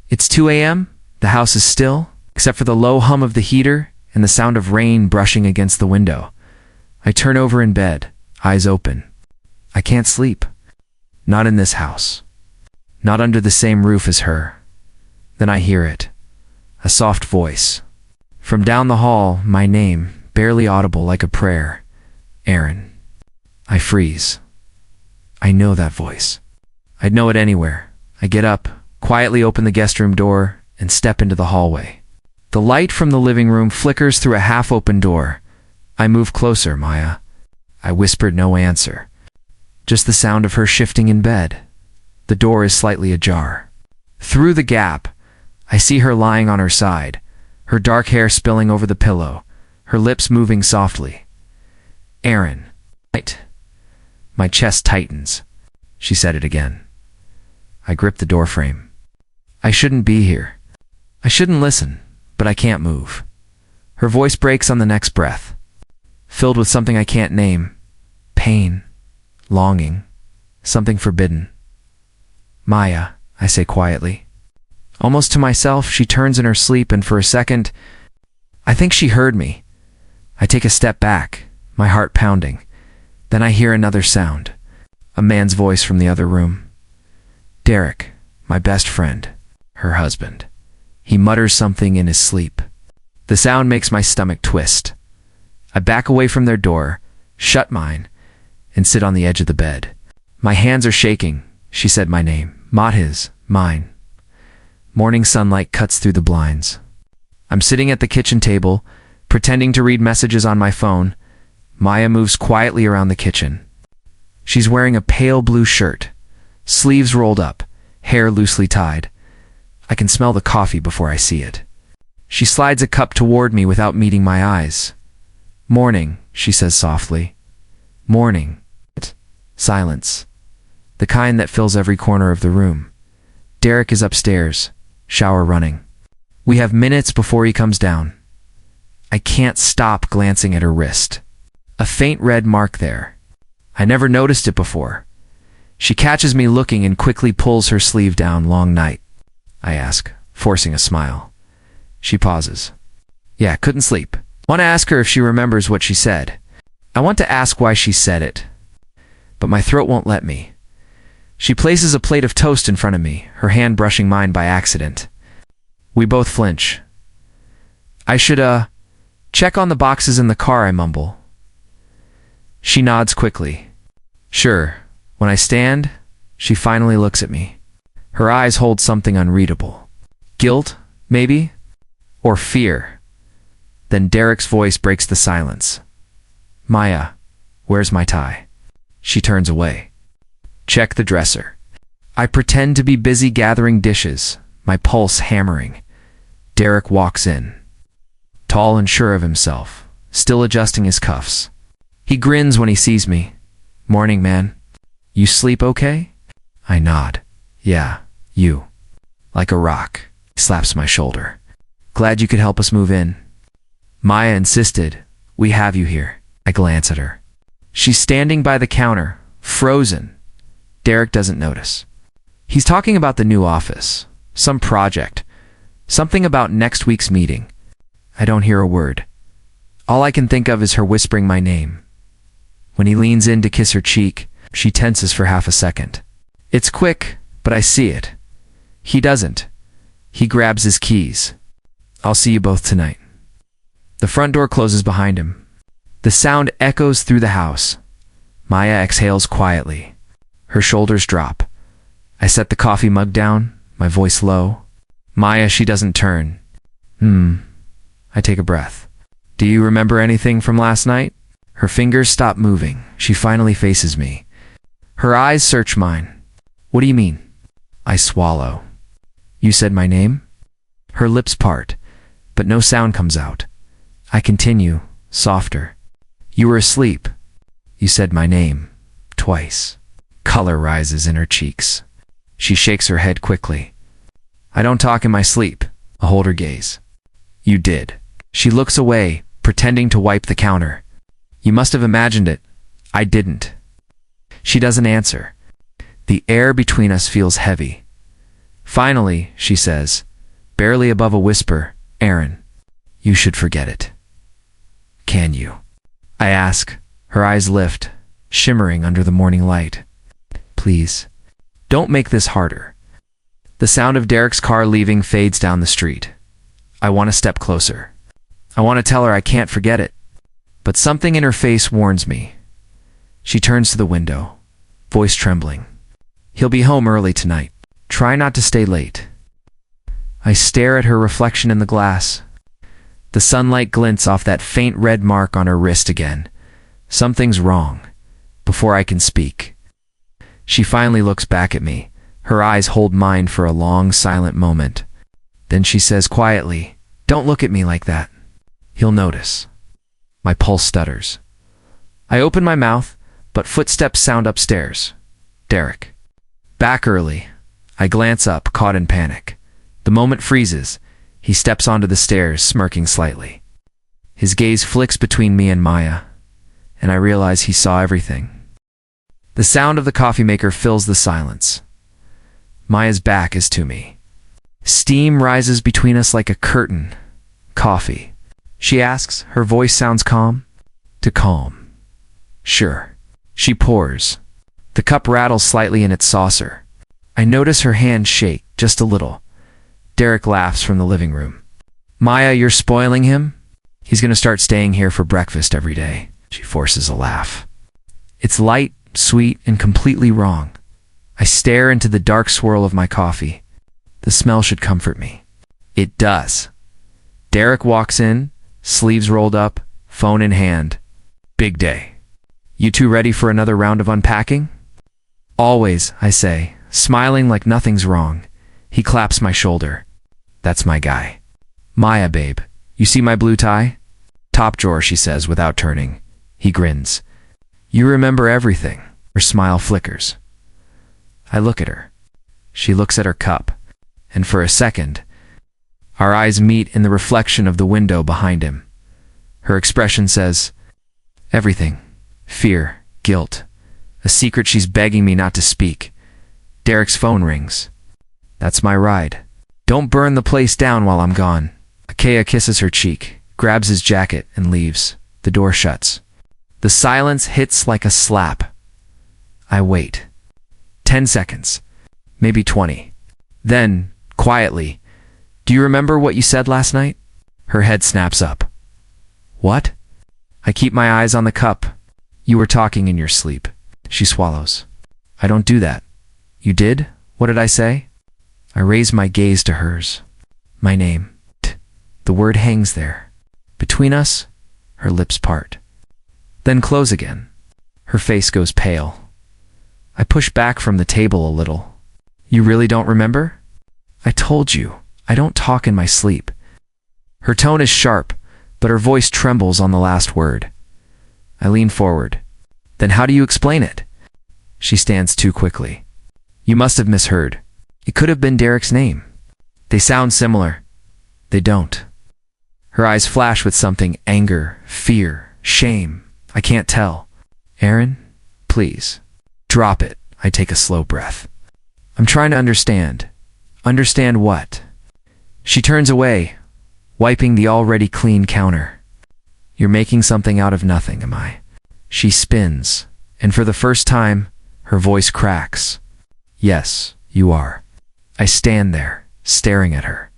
It's 2 a.m. The house is still, except for the low hum of the heater and the sound of rain brushing against the window. I turn over in bed, eyes open. I can't sleep. Not in this house. Not under the same roof as her. Then I hear it. A soft voice. From down the hall, my name, barely audible like a prayer. Aaron. I freeze. I know that voice. I'd know it anywhere. I get up, quietly open the guest room door, and step into the hallway. The light from the living room flickers through a half-open door. I move closer, Maya. I whispered no answer. Just the sound of her shifting in bed. The door is slightly ajar. Through the gap, I see her lying on her side, her dark hair spilling over the pillow, her lips moving softly. Aaron. Right. My chest tightens. She said it again. I grip the doorframe. I shouldn't be here. I shouldn't listen, but I can't move. Her voice breaks on the next breath, filled with something I can't name. Pain. Longing. Something forbidden. Maya, I say quietly. Almost to myself, she turns in her sleep, and for a second, I think she heard me. I take a step back, my heart pounding. Then I hear another sound. A man's voice from the other room. Derek, my best friend, her husband. He mutters something in his sleep. The sound makes my stomach twist. I back away from their door, shut mine, and sit on the edge of the bed. My hands are shaking. She said my name. Not his, mine. Morning sunlight cuts through the blinds. I'm sitting at the kitchen table, pretending to read messages on my phone. Maya moves quietly around the kitchen. She's wearing a pale blue shirt, sleeves rolled up, hair loosely tied. I can smell the coffee before I see it. She slides a cup toward me without meeting my eyes. Morning, she says softly. Morning. Silence. The kind that fills every corner of the room. Derek is upstairs, shower running. We have minutes before he comes down. I can't stop glancing at her wrist. A faint red mark there. I never noticed it before. She catches me looking and quickly pulls her sleeve down. Long night, I ask, forcing a smile. She pauses. Yeah, couldn't sleep. Want to ask her if she remembers what she said. I want to ask why she said it, but my throat won't let me. She places a plate of toast in front of me, her hand brushing mine by accident. We both flinch. I should, check on the boxes in the car, I mumble. She nods quickly. Sure. When I stand, she finally looks at me. Her eyes hold something unreadable. Guilt, maybe? Or fear. Then Derek's voice breaks the silence. Maya, where's my tie? She turns away. Check the dresser. I pretend to be busy gathering dishes, my pulse hammering. Derek walks in. Tall and sure of himself, still adjusting his cuffs. He grins when he sees me. Morning, man. You sleep okay? I nod. Yeah, you. Like a rock. He slaps my shoulder. Glad you could help us move in. Maya insisted. We have you here. I glance at her. She's standing by the counter, frozen. Derek doesn't notice. He's talking about the new office, some project, something about next week's meeting. I don't hear a word. All I can think of is her whispering my name. When he leans in to kiss her cheek, she tenses for half a second. It's quick, but I see it. He doesn't. He grabs his keys. I'll see you both tonight. The front door closes behind him. The sound echoes through the house. Maya exhales quietly. Her shoulders drop. I set the coffee mug down, my voice low. Maya, she doesn't turn. I take a breath. Do you remember anything from last night? Her fingers stop moving. She finally faces me. Her eyes search mine. What do you mean? I swallow. You said my name? Her lips part, but no sound comes out. I continue, softer. You were asleep. You said my name. Twice. Color rises in her cheeks. She shakes her head quickly. I don't talk in my sleep. I hold her gaze. You did. She looks away, pretending to wipe the counter. You must have imagined it. I didn't. She doesn't answer. The air between us feels heavy. Finally, she says, barely above a whisper, Aaron, you should forget it. Can you? I ask. Her eyes lift, shimmering under the morning light. Please, don't make this harder. The sound of Derek's car leaving fades down the street. I want to step closer. I want to tell her I can't forget it. But something in her face warns me. She turns to the window, voice trembling. He'll be home early tonight. Try not to stay late. I stare at her reflection in the glass. The sunlight glints off that faint red mark on her wrist again. Something's wrong. Before I can speak. She finally looks back at me. Her eyes hold mine for a long, silent moment. Then she says quietly, don't look at me like that. He'll notice. My pulse stutters. I open my mouth, but footsteps sound upstairs. Derek. Back early. I glance up, caught in panic. The moment freezes. He steps onto the stairs, smirking slightly. His gaze flicks between me and Maya, and I realize he saw everything. The sound of the coffee maker fills the silence. Maya's back is to me. Steam rises between us like a curtain. Coffee. She asks, her voice sounds calm. To calm. Sure. She pours. The cup rattles slightly in its saucer. I notice her hand shake, just a little. Derek laughs from the living room. Maya, you're spoiling him? He's going to start staying here for breakfast every day. She forces a laugh. It's light, sweet, and completely wrong. I stare into the dark swirl of my coffee. The smell should comfort me. It does. Derek walks in, sleeves rolled up, phone in hand. Big day. You two ready for another round of unpacking? Always, I say, smiling like nothing's wrong. He claps my shoulder. That's my guy. Maya, babe, you see my blue tie? Top drawer, she says without turning. He grins. You remember everything. Her smile flickers. I look at her. She looks at her cup. And for a second, our eyes meet in the reflection of the window behind him. Her expression says, everything. Fear, guilt, a secret she's begging me not to speak. Derek's phone rings. That's my ride. Don't burn the place down while I'm gone. Akea kisses her cheek, grabs his jacket, and leaves. The door shuts. The silence hits like a slap. I wait. 10 seconds. Maybe 20. Then, quietly, do you remember what you said last night? Her head snaps up. What? I keep my eyes on the cup. You were talking in your sleep. She swallows. I don't do that. You did? What did I say? I raise my gaze to hers. My name. The word hangs there. Between us, her lips part. Then close again. Her face goes pale. I push back from the table a little. You really don't remember? I told you, I don't talk in my sleep. Her tone is sharp, but her voice trembles on the last word. I lean forward. Then how do you explain it? She stands too quickly. You must have misheard. It could have been Derek's name. They sound similar. They don't. Her eyes flash with something, anger, fear, shame. I can't tell. Aaron, please. Drop it. I take a slow breath. I'm trying to understand. Understand what? She turns away, wiping the already clean counter. You're making something out of nothing, am I? She spins, and for the first time, her voice cracks. Yes, you are. I stand there, staring at her.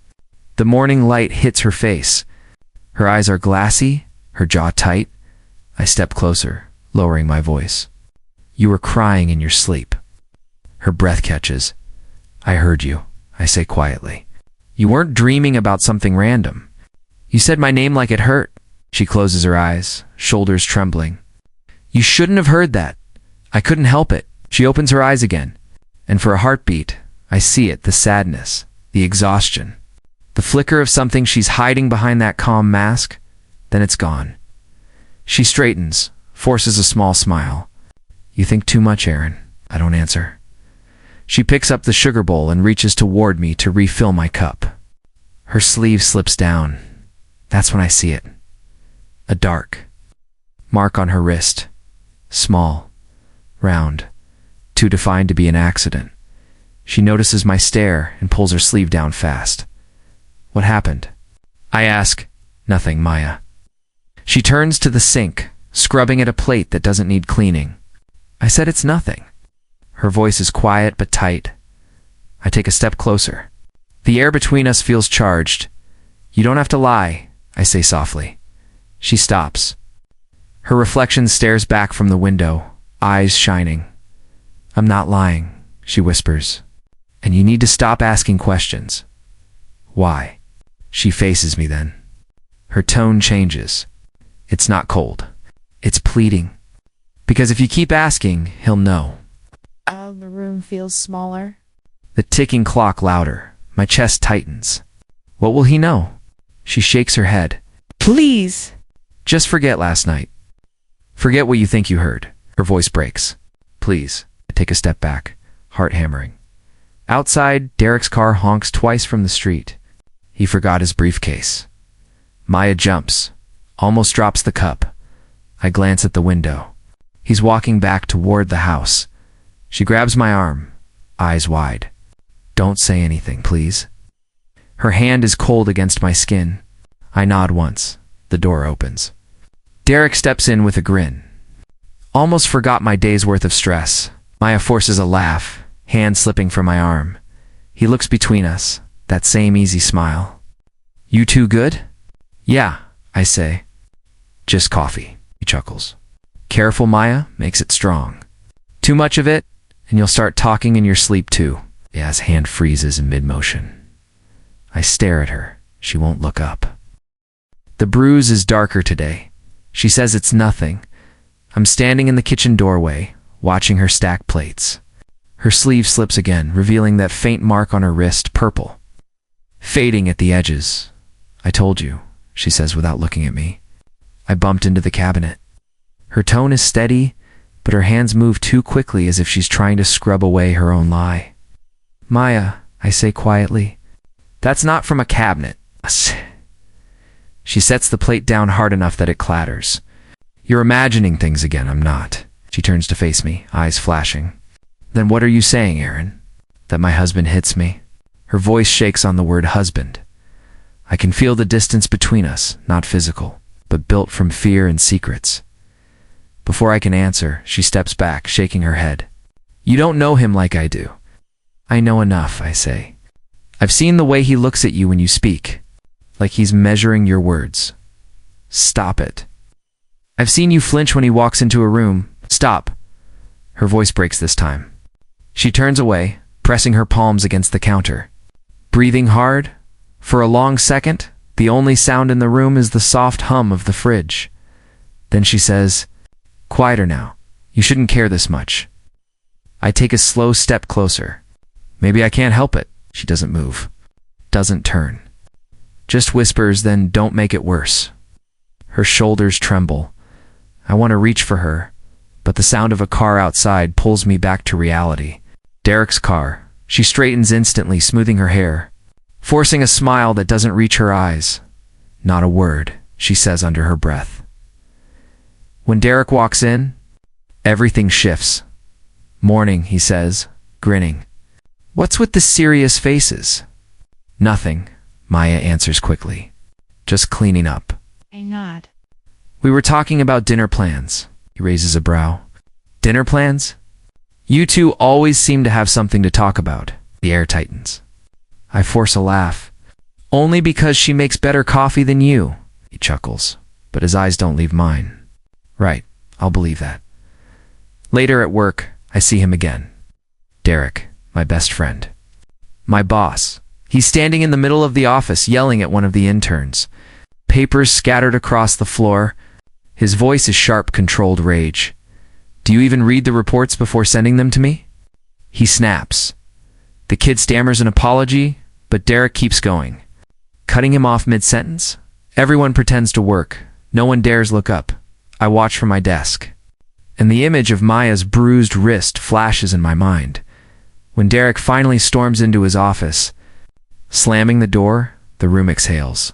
The morning light hits her face. Her eyes are glassy, her jaw tight. I step closer, lowering my voice. You were crying in your sleep. Her breath catches. I heard you, I say quietly. You weren't dreaming about something random. You said my name like it hurt. She closes her eyes, shoulders trembling. You shouldn't have heard that. I couldn't help it. She opens her eyes again. And for a heartbeat, I see it, the sadness, the exhaustion. The flicker of something she's hiding behind that calm mask. Then it's gone. She straightens, forces a small smile. You think too much, Aaron. I don't answer. She picks up the sugar bowl and reaches toward me to refill my cup. Her sleeve slips down. That's when I see it. A dark mark on her wrist. Small, round, too defined to be an accident. She notices my stare and pulls her sleeve down fast. What happened? I ask. Nothing, Maya. She turns to the sink, scrubbing at a plate that doesn't need cleaning. I said it's nothing. Her voice is quiet but tight. I take a step closer. The air between us feels charged. You don't have to lie, I say softly. She stops. Her reflection stares back from the window, eyes shining. I'm not lying, she whispers. And you need to stop asking questions. Why? She faces me then. Her tone changes. It's not cold. It's pleading. Because if you keep asking, he'll know. The room feels smaller. The ticking clock louder. My chest tightens. What will he know? She shakes her head. Please. Just forget last night. Forget what you think you heard. Her voice breaks. Please. I take a step back, heart hammering. Outside, Derek's car honks twice from the street. He forgot his briefcase. Maya jumps, almost drops the cup. I glance at the window. He's walking back toward the house. She grabs my arm, eyes wide. Don't say anything, please. Her hand is cold against my skin. I nod once. The door opens. Derek steps in with a grin. Almost forgot my day's worth of stress. Maya forces a laugh, hand slipping from my arm. He looks between us, that same easy smile. You two good? Yeah, I say. Just coffee, he chuckles. Careful, Maya, makes it strong. Too much of it, and you'll start talking in your sleep too. Yeah, his hand freezes in mid-motion. I stare at her. She won't look up. The bruise is darker today. She says it's nothing. I'm standing in the kitchen doorway, watching her stack plates. Her sleeve slips again, revealing that faint mark on her wrist, purple. Fading at the edges. I told you, she says without looking at me. I bumped into the cabinet. Her tone is steady, but her hands move too quickly as if she's trying to scrub away her own lie. Maya, I say quietly, that's not from a cabinet. She sets the plate down hard enough that it clatters. You're imagining things again, I'm not. She turns to face me, eyes flashing. Then what are you saying, Aaron? That my husband hits me? Her voice shakes on the word husband. I can feel the distance between us, not physical, but built from fear and secrets. Before I can answer, she steps back, shaking her head. You don't know him like I do. I know enough, I say. I've seen the way he looks at you when you speak, like he's measuring your words. Stop it. I've seen you flinch when he walks into a room. Stop. Her voice breaks this time. She turns away, pressing her palms against the counter. Breathing hard. For a long second, the only sound in the room is the soft hum of the fridge. Then she says, Quieter now. You shouldn't care this much. I take a slow step closer. Maybe I can't help it. She doesn't move. Doesn't turn. Just whispers, then don't make it worse. Her shoulders tremble. I want to reach for her, but the sound of a car outside pulls me back to reality. Derek's car. She straightens instantly, smoothing her hair, forcing a smile that doesn't reach her eyes. Not a word, she says under her breath. When Derek walks in, everything shifts. Morning, he says, grinning. What's with the serious faces? Nothing, Maya answers quickly. Just cleaning up. I nod. We were talking about dinner plans. He raises a brow. Dinner plans? You two always seem to have something to talk about. The air tightens. I force a laugh. Only because she makes better coffee than you, he chuckles, but his eyes don't leave mine. Right, I'll believe that. Later at work, I see him again. Derek, my best friend. My boss. He's standing in the middle of the office yelling at one of the interns. Papers scattered across the floor. His voice is sharp, controlled rage. Do you even read the reports before sending them to me? He snaps. The kid stammers an apology, but Derek keeps going. Cutting him off mid-sentence? Everyone pretends to work. No one dares look up. I watch from my desk. And the image of Maya's bruised wrist flashes in my mind. When Derek finally storms into his office, slamming the door, the room exhales.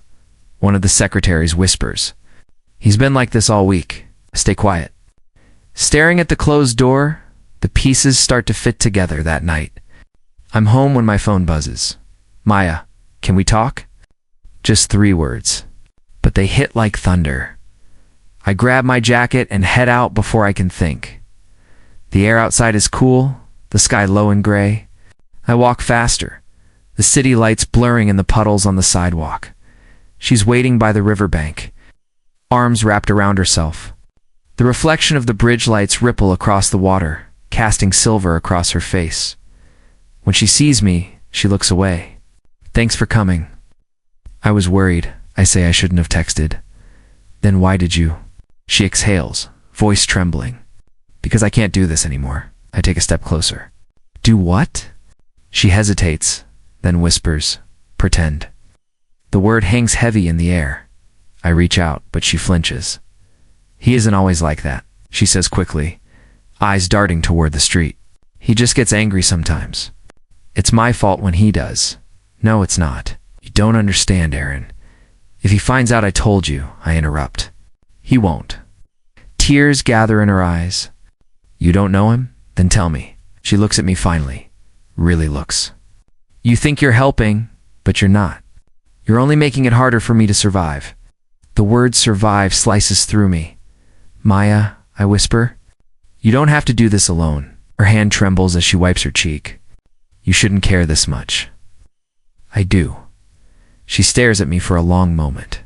One of the secretaries whispers, He's been like this all week. Stay quiet. Staring at the closed door, the pieces start to fit together that night. I'm home when my phone buzzes. Maya, can we talk? Just 3 words. But they hit like thunder. I grab my jacket and head out before I can think. The air outside is cool, the sky low and gray. I walk faster, the city lights blurring in the puddles on the sidewalk. She's waiting by the riverbank, arms wrapped around herself. The reflection of the bridge lights ripple across the water, casting silver across her face. When she sees me, she looks away. Thanks for coming. I was worried. I say I shouldn't have texted. Then why did you? She exhales, voice trembling. Because I can't do this anymore. I take a step closer. Do what? She hesitates, then whispers, pretend. The word hangs heavy in the air. I reach out, but she flinches. He isn't always like that, she says quickly, eyes darting toward the street. He just gets angry sometimes. It's my fault when he does. No, it's not. You don't understand, Aaron. If he finds out I told you, I interrupt. He won't. Tears gather in her eyes. You don't know him? Then tell me. She looks at me finally. Really looks. You think you're helping, but you're not. You're only making it harder for me to survive. The word survive slices through me. Maya, I whisper. You don't have to do this alone. Her hand trembles as she wipes her cheek. You shouldn't care this much. I do. She stares at me for a long moment.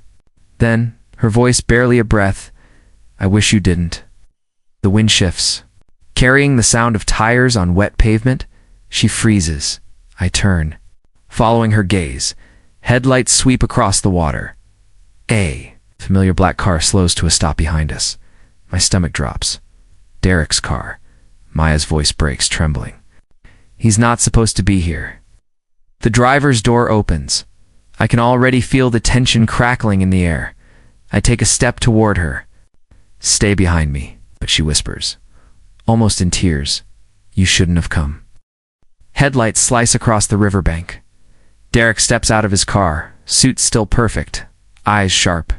Then, her voice barely a breath, I wish you didn't. The wind shifts. Carrying the sound of tires on wet pavement, she freezes. I turn. Following her gaze, headlights sweep across the water. A familiar black car slows to a stop behind us. My stomach drops. Derek's car. Maya's voice breaks, trembling. He's not supposed to be here. The driver's door opens. I can already feel the tension crackling in the air. I take a step toward her. Stay behind me, but she whispers, almost in tears, you shouldn't have come. Headlights slice across the riverbank. Derek steps out of his car, suit still perfect, eyes sharp.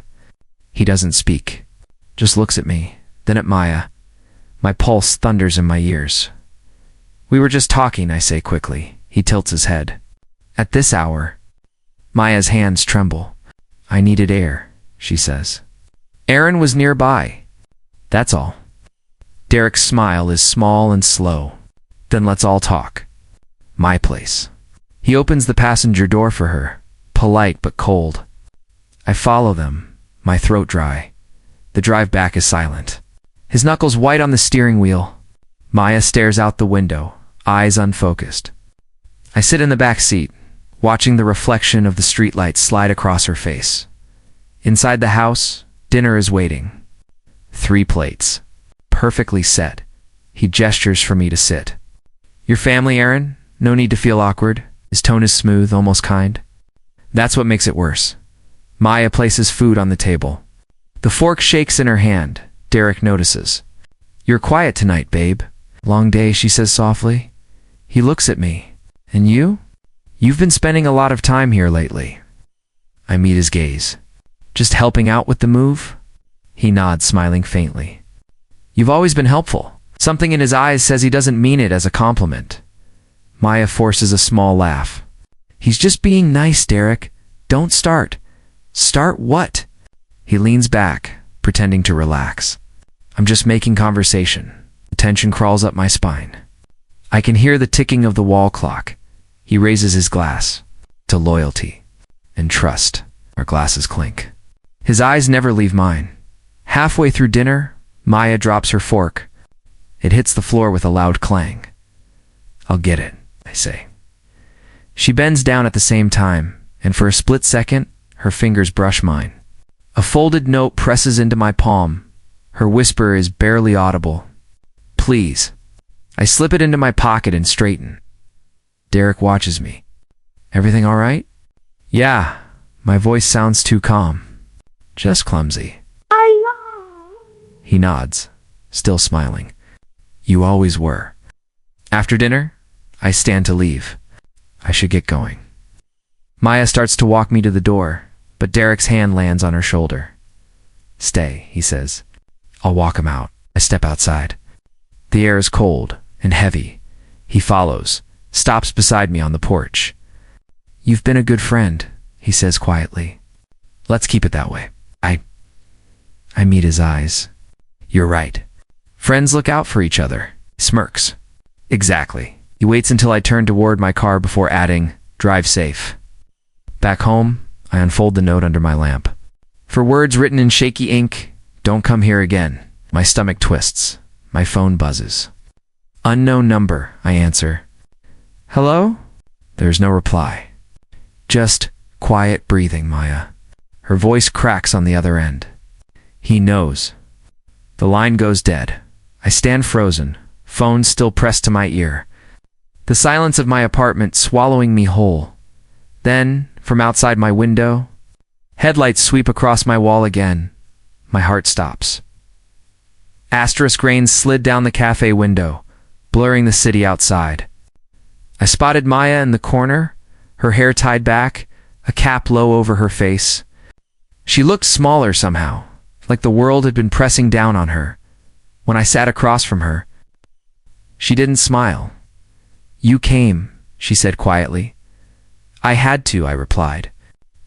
He doesn't speak, just looks at me, then at Maya. My pulse thunders in my ears. We were just talking, I say quickly. He tilts his head. At this hour, Maya's hands tremble. I needed air, she says. Aaron was nearby. That's all. Derek's smile is small and slow. Then let's all talk. My place. He opens the passenger door for her, polite but cold. I follow them, my throat dry. The drive back is silent. His knuckles white on the steering wheel. Maya stares out the window, eyes unfocused. I sit in the back seat, watching the reflection of the streetlights slide across her face. Inside the house, dinner is waiting. 3 plates. Perfectly set. He gestures for me to sit. Your family, Aaron? No need to feel awkward. His tone is smooth, almost kind. That's what makes it worse. Maya places food on the table. The fork shakes in her hand. Derek notices. You're quiet tonight, babe. Long day, she says softly. He looks at me. And you? You've been spending a lot of time here lately. I meet his gaze. Just helping out with the move? He nods, smiling faintly. You've always been helpful. Something in his eyes says he doesn't mean it as a compliment. Maya forces a small laugh. He's just being nice, Derek. Don't start. Start what? He leans back, pretending to relax. I'm just making conversation. The tension crawls up my spine. I can hear the ticking of the wall clock. He raises his glass. To loyalty and trust. Our glasses clink. His eyes never leave mine. Halfway through dinner, Maya drops her fork. It hits the floor with a loud clang. I'll get it, I say. She bends down at the same time, and for a split second, her fingers brush mine. A folded note presses into my palm. Her whisper is barely audible. Please. I slip it into my pocket and straighten. Derek watches me. Everything all right? Yeah. My voice sounds too calm. Just clumsy. He nods, still smiling. You always were. After dinner, I stand to leave. I should get going. Maya starts to walk me to the door, but Derek's hand lands on her shoulder. Stay, he says. I'll walk him out. I step outside. The air is cold and heavy. He follows, stops beside me on the porch. "You've been a good friend," he says quietly. "Let's keep it that way." I meet his eyes. "You're right. Friends look out for each other." He smirks. "Exactly." He waits until I turn toward my car before adding, "Drive safe." Back home, I unfold the note under my lamp. For words written in shaky ink, "Don't come here again." My stomach twists. My phone buzzes. "Unknown number," I answer. "Hello?" There's no reply. Just quiet breathing, Maya. Her voice cracks on the other end. He knows. The line goes dead. I stand frozen, phone still pressed to my ear. The silence of my apartment swallowing me whole. Then, from outside my window, headlights sweep across my wall again. My heart stops. Asterisk rain slid down the cafe window, blurring the city outside. I spotted Maya in the corner, her hair tied back, a cap low over her face. She looked smaller somehow, like the world had been pressing down on her. When I sat across from her, she didn't smile. "You came," she said quietly. "I had to," I replied.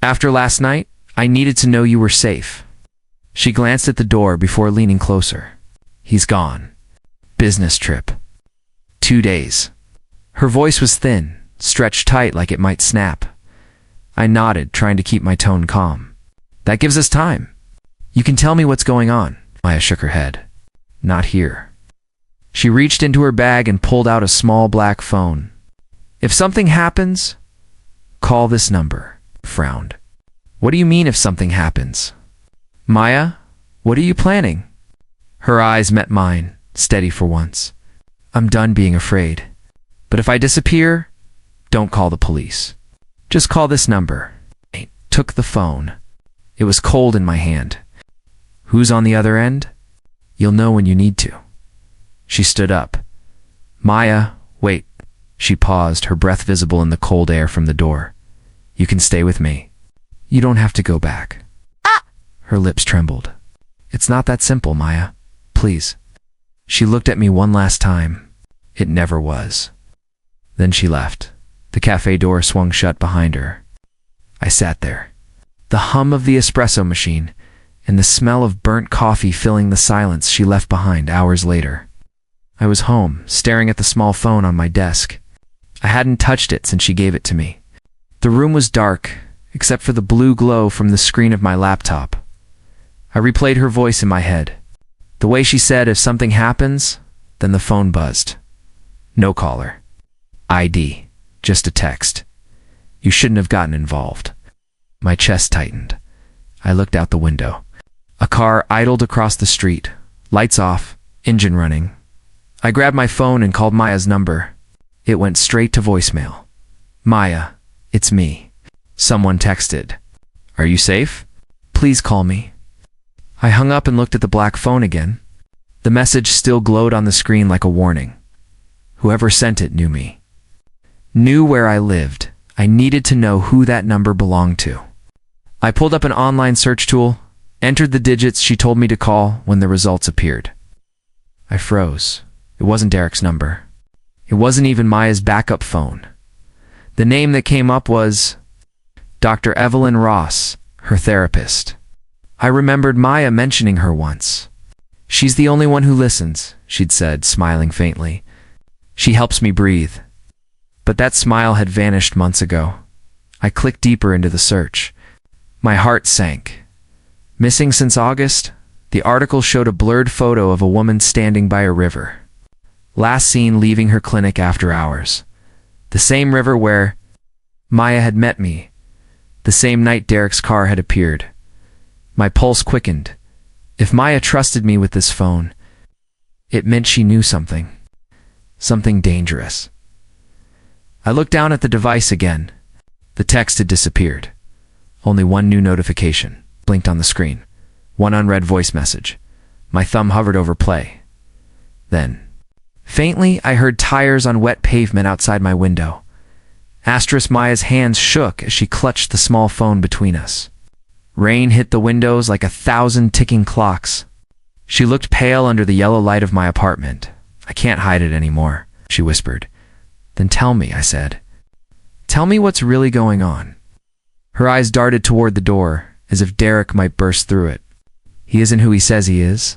"After last night, I needed to know you were safe." She glanced at the door before leaning closer. "He's gone. Business trip. 2 days." Her voice was thin, stretched tight like it might snap. I nodded, trying to keep my tone calm. "That gives us time. You can tell me what's going on." Maya shook her head. "Not here." She reached into her bag and pulled out a small black phone. "If something happens, call this number." Frowned. "What do you mean if something happens?" "Maya, what are you planning?" Her eyes met mine, steady for once. "I'm done being afraid. But if I disappear, don't call the police. Just call this number." I took the phone. It was cold in my hand. "Who's on the other end?" "You'll know when you need to." She stood up. "Maya, wait." She paused, her breath visible in the cold air from the door. "You can stay with me. You don't have to go back." "Ah!" Her lips trembled. "It's not that simple, Maya. Please." She looked at me one last time. It never was. Then she left. The cafe door swung shut behind her. I sat there. The hum of the espresso machine and the smell of burnt coffee filling the silence she left behind hours later. I was home, staring at the small phone on my desk. I hadn't touched it since she gave it to me. The room was dark, except for the blue glow from the screen of my laptop. I replayed her voice in my head. The way she said, "If something happens," then the phone buzzed. No caller. ID. Just a text. "You shouldn't have gotten involved." My chest tightened. I looked out the window. A car idled across the street. Lights off, engine running. I grabbed my phone and called Maya's number. It went straight to voicemail. "Maya, it's me." Someone texted. "Are you safe? Please call me." I hung up and looked at the black phone again. The message still glowed on the screen like a warning. Whoever sent it knew me. Knew where I lived. I needed to know who that number belonged to. I pulled up an online search tool, entered the digits she told me to call when the results appeared. I froze. It wasn't Derek's number. It wasn't even Maya's backup phone. The name that came up was Dr. Evelyn Ross, her therapist. I remembered Maya mentioning her once. "She's the only one who listens," she'd said, smiling faintly. "She helps me breathe." But that smile had vanished months ago. I clicked deeper into the search. My heart sank. Missing since August, the article showed a blurred photo of a woman standing by a river. Last seen leaving her clinic after hours. The same river where Maya had met me. The same night Derek's car had appeared. My pulse quickened. If Maya trusted me with this phone, it meant she knew something. Something dangerous. I looked down at the device again. The text had disappeared. Only one new notification blinked on the screen. One unread voice message. My thumb hovered over play. Then, faintly, I heard tires on wet pavement outside my window. Asterisk Maya's hands shook as she clutched the small phone between us. Rain hit the windows like 1,000 ticking clocks. She looked pale under the yellow light of my apartment. "I can't hide it anymore," she whispered. Then tell me, I said. Tell me what's really going on. Her eyes darted toward the door, as if Derek might burst through it. He isn't who he says he is.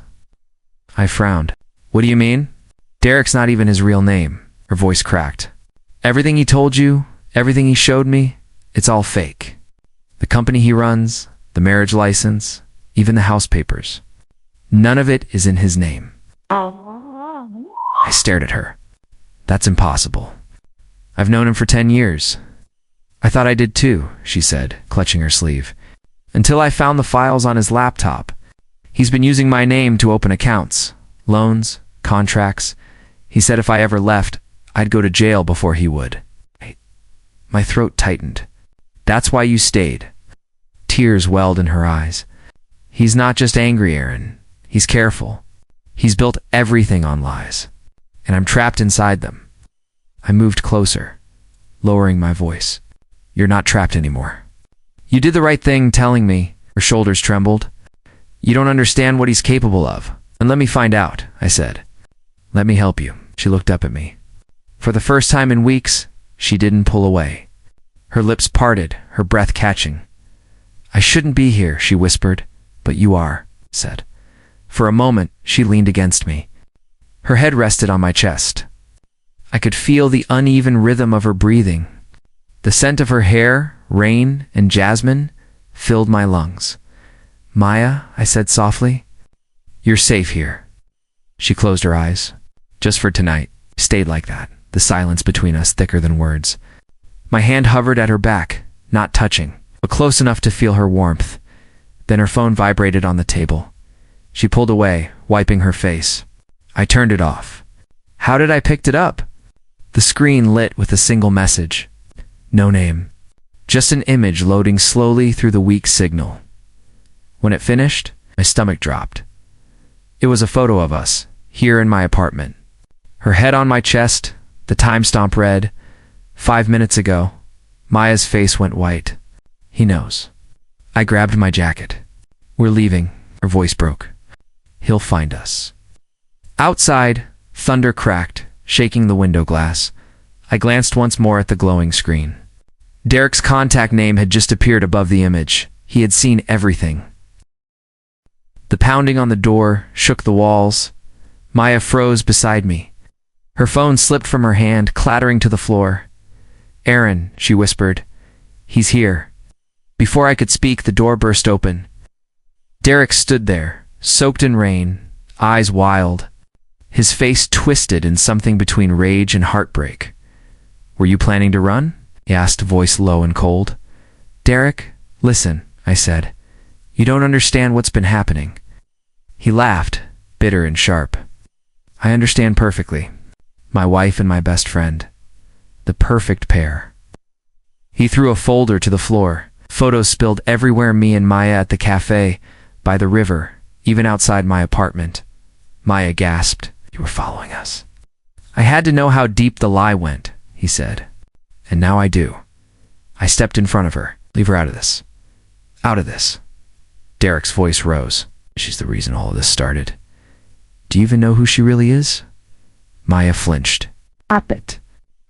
I frowned. What do you mean? Derek's not even his real name. Her voice cracked. Everything he told you, everything he showed me, it's all fake. The company he runs, the marriage license, even the house papers. None of it is in his name. I stared at her. That's impossible. I've known him for 10 years. I thought I did too, she said, clutching her sleeve. Until I found the files on his laptop. He's been using my name to open accounts, loans, contracts. He said if I ever left, I'd go to jail before he would. My throat tightened. That's why you stayed. Tears welled in her eyes. He's not just angry, Aaron. He's careful. He's built everything on lies. And I'm trapped inside them. I moved closer, lowering my voice. You're not trapped anymore. You did the right thing telling me. Her shoulders trembled. You don't understand what he's capable of. And let me find out, I said. Let me help you. She looked up at me. For the first time in weeks, she didn't pull away. Her lips parted, her breath catching. I shouldn't be here, she whispered. But you are, said. For a moment, she leaned against me. Her head rested on my chest. I could feel the uneven rhythm of her breathing. The scent of her hair, rain, and jasmine filled my lungs. Maya, I said softly, you're safe here. She closed her eyes. Just for tonight. Stayed like that, the silence between us thicker than words. My hand hovered at her back, not touching, but close enough to feel her warmth. Then her phone vibrated on the table. She pulled away, wiping her face. I turned it off. How did I pick it up? The screen lit with a single message. No name. Just an image loading slowly through the weak signal. When it finished, my stomach dropped. It was a photo of us, here in my apartment. Her head on my chest, the timestamp read, 5 minutes ago. Maya's face went white. He knows. I grabbed my jacket. We're leaving, her voice broke. He'll find us. Outside, thunder cracked, shaking the window glass. I glanced once more at the glowing screen. Derek's contact name had just appeared above the image. He had seen everything. The pounding on the door shook the walls. Maya froze beside me. Her phone slipped from her hand, clattering to the floor. Aaron, she whispered. He's here. Before I could speak, the door burst open. Derek stood there, soaked in rain, eyes wild, his face twisted in something between rage and heartbreak. Were you planning to run? He asked, voice low and cold. Derek, listen, I said. You don't understand what's been happening. He laughed, bitter and sharp. I understand perfectly. My wife and my best friend. The perfect pair. He threw a folder to the floor. Photos spilled everywhere, me and Maya at the cafe, by the river, even outside my apartment. Maya gasped. You were following us. I had to know how deep the lie went, he said. And now I do. I stepped in front of her. Leave her out of this. Out of this. Derek's voice rose. She's the reason all of this started. Do you even know who she really is? Maya flinched. Stop it.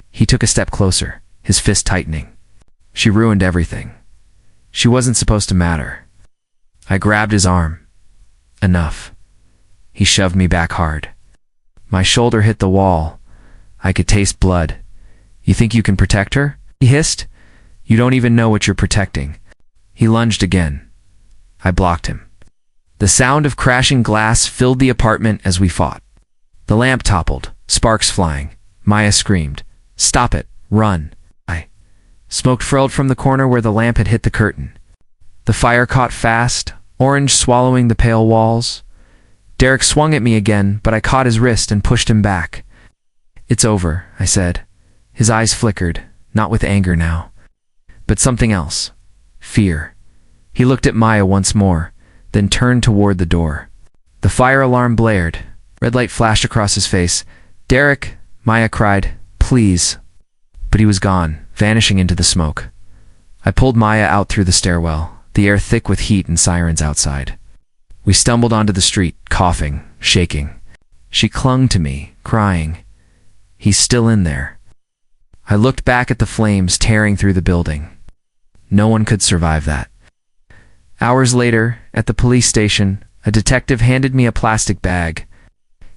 He took a step closer, his fist tightening. She ruined everything. She wasn't supposed to matter. I grabbed his arm. Enough. He shoved me back hard. My shoulder hit the wall. I could taste blood. You think you can protect her? He hissed. You don't even know what you're protecting. He lunged again. I blocked him. The sound of crashing glass filled the apartment as we fought. The lamp toppled, sparks flying. Maya screamed. Stop it. Run. Smoke furled from the corner where the lamp had hit the curtain. The fire caught fast, orange swallowing the pale walls. Derek swung at me again, but I caught his wrist and pushed him back. It's over, I said. His eyes flickered, not with anger now, but something else. Fear. He looked at Maya once more, then turned toward the door. The fire alarm blared. Red light flashed across his face. Derek, Maya cried, please. But he was gone, vanishing into the smoke. I pulled Maya out through the stairwell, the air thick with heat and sirens outside. We stumbled onto the street, coughing, shaking. She clung to me, crying. He's still in there. I looked back at the flames tearing through the building. No one could survive that. Hours later, at the police station, a detective handed me a plastic bag.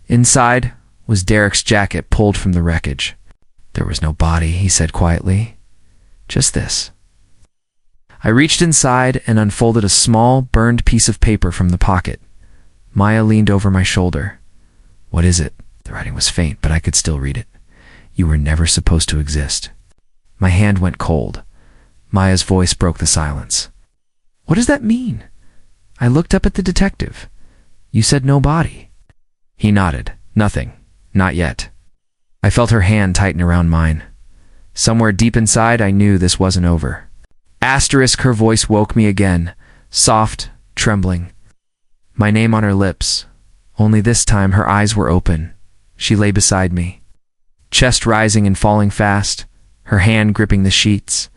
Inside was Derek's jacket pulled from the wreckage. There was no body, he said quietly. Just this. I reached inside and unfolded a small, burned piece of paper from the pocket. Maya leaned over my shoulder. What is it? The writing was faint, but I could still read it. You were never supposed to exist. My hand went cold. Maya's voice broke the silence. What does that mean? I looked up at the detective. You said no body. He nodded. Nothing. Not yet. I felt her hand tighten around mine. Somewhere deep inside, I knew this wasn't over. Asterisk, her voice woke me again, soft, trembling. My name on her lips. Only this time her eyes were open. She lay beside me. Chest rising and falling fast, her hand gripping the sheets.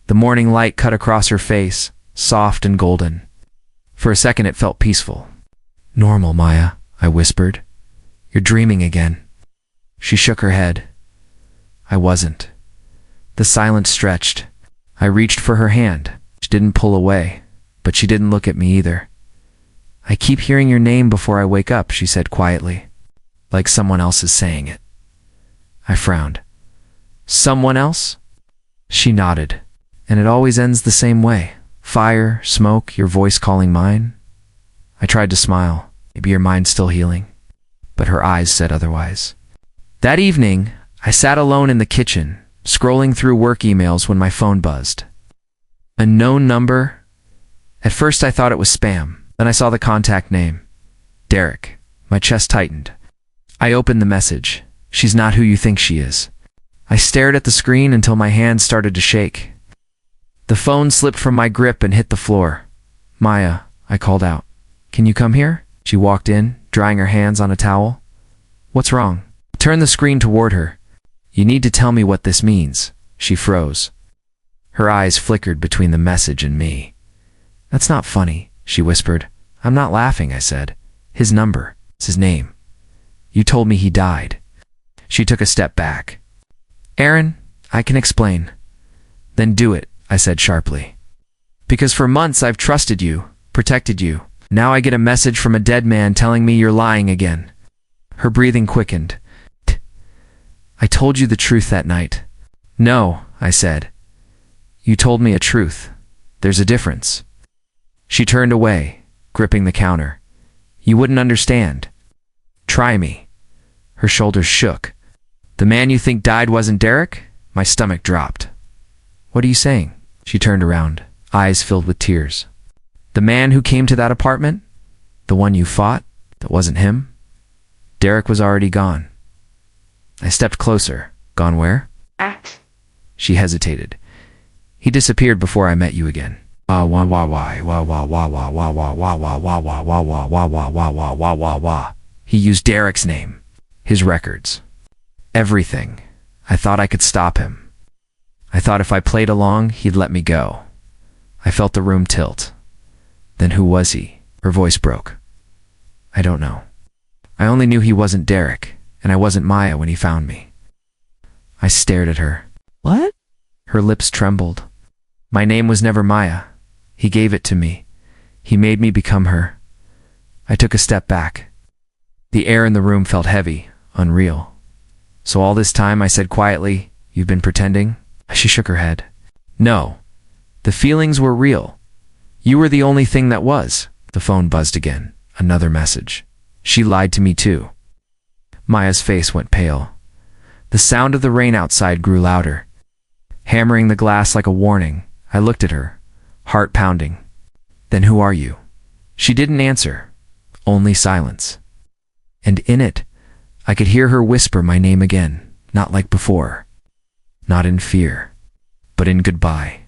The morning light cut across her face, soft and golden. For a second it felt peaceful. Normal, Maya, I whispered. You're dreaming again. She shook her head. I wasn't. The silence stretched. I reached for her hand. She didn't pull away, but she didn't look at me either. I keep hearing your name before I wake up, she said quietly, like someone else is saying it. I frowned. Someone else? She nodded. And it always ends the same way. Fire, smoke, your voice calling mine. I tried to smile. Maybe your mind's still healing. But her eyes said otherwise. That evening, I sat alone in the kitchen, scrolling through work emails when my phone buzzed. A known number? At first I thought it was spam. Then I saw the contact name. Derek. My chest tightened. I opened the message. She's not who you think she is. I stared at the screen until my hands started to shake. The phone slipped from my grip and hit the floor. Maya, I called out. Can you come here? She walked in, drying her hands on a towel. What's wrong? I turned the screen toward her. You need to tell me what this means. She froze. Her eyes flickered between the message and me. That's not funny, she whispered. I'm not laughing, I said. His number. It's his name. You told me he died. She took a step back. Aaron, I can explain. Then do it, I said sharply. Because for months I've trusted you, protected you. Now I get a message from a dead man telling me you're lying again. Her breathing quickened. I told you the truth that night. No, I said. You told me a truth. There's a difference. She turned away, gripping the counter. You wouldn't understand. Try me. Her shoulders shook. The man you think died wasn't Derek? My stomach dropped. What are you saying? She turned around, eyes filled with tears. The man who came to that apartment? The one you fought? That wasn't him? Derek was already gone. I stepped closer. Gone where? She hesitated. He disappeared before I met you again. He used Derek's name, his records, everything. I thought I could stop him. I thought if I played along, he'd let me go. I felt the room tilt. Then who was he? Her voice broke. I don't know. I only knew he wasn't Derek, and I wasn't Maya when he found me. I stared at her. What? Her lips trembled. My name was never Maya. He gave it to me. He made me become her. I took a step back. The air in the room felt heavy, unreal. So all this time, I said quietly, you've been pretending? She shook her head. No. The feelings were real. You were the only thing that was. The phone buzzed again. Another message. She lied to me too. Maya's face went pale. The sound of the rain outside grew louder, hammering the glass like a warning. I looked at her, heart pounding. Then who are you? She didn't answer, only silence. And in it, I could hear her whisper my name again, not like before. Not in fear, but in goodbye.